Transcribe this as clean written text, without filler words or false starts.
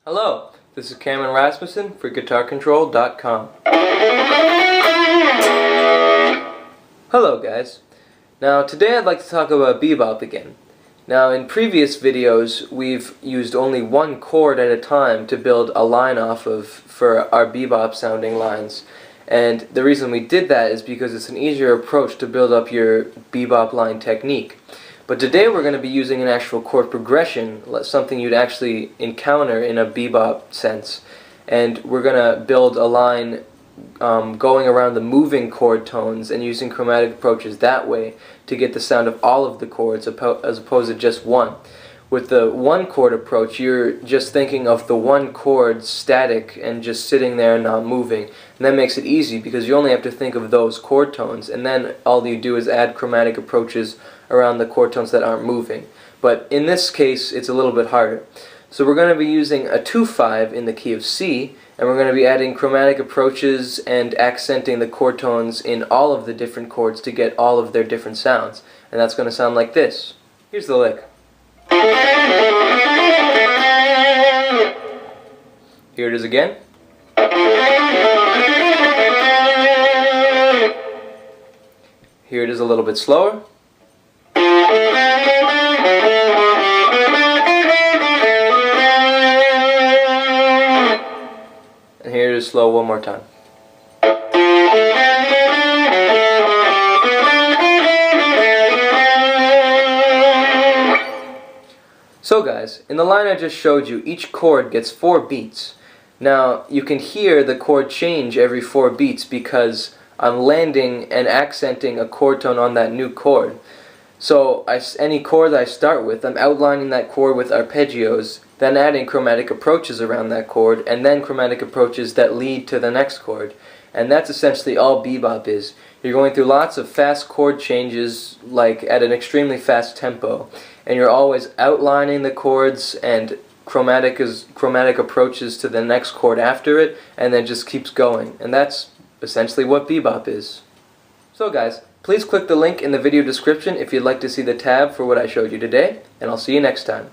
Hello, this is Cameron Rasmussen for GuitarControl.com. Hello guys. Now today I'd like to talk about bebop again. Now in previous videos we've used only one chord at a time to build a line off of for our bebop sounding lines. And the reason we did that is because it's an easier approach to build up your bebop line technique. But today we're going to be using an actual chord progression, something you'd actually encounter in a bebop sense. And we're going to build a line going around the moving chord tones and using chromatic approaches that way to get the sound of all of the chords as opposed to just one. With the one chord approach, you're just thinking of the one chord static and just sitting there and not moving. And that makes it easy because you only have to think of those chord tones, and then all you do is add chromatic approaches around the chord tones that aren't moving. But in this case, it's a little bit harder. So we're going to be using a 2/5 in the key of C, and we're going to be adding chromatic approaches and accenting the chord tones in all of the different chords to get all of their different sounds. And that's going to sound like this. Here's the lick. Here it is again. Here it is a little bit slower. And here it is slow one more time. So guys, in the line I just showed you, each chord gets 4 beats. Now, you can hear the chord change every 4 beats because I'm landing and accenting a chord tone on that new chord. So, any chord I start with, I'm outlining that chord with arpeggios, then adding chromatic approaches around that chord, and then chromatic approaches that lead to the next chord. And that's essentially all bebop is. You're going through lots of fast chord changes, like at an extremely fast tempo, and you're always outlining the chords and chromatic approaches to the next chord after it, and then just keeps going. And that's essentially what bebop is. So guys, please click the link in the video description if you'd like to see the tab for what I showed you today, and I'll see you next time.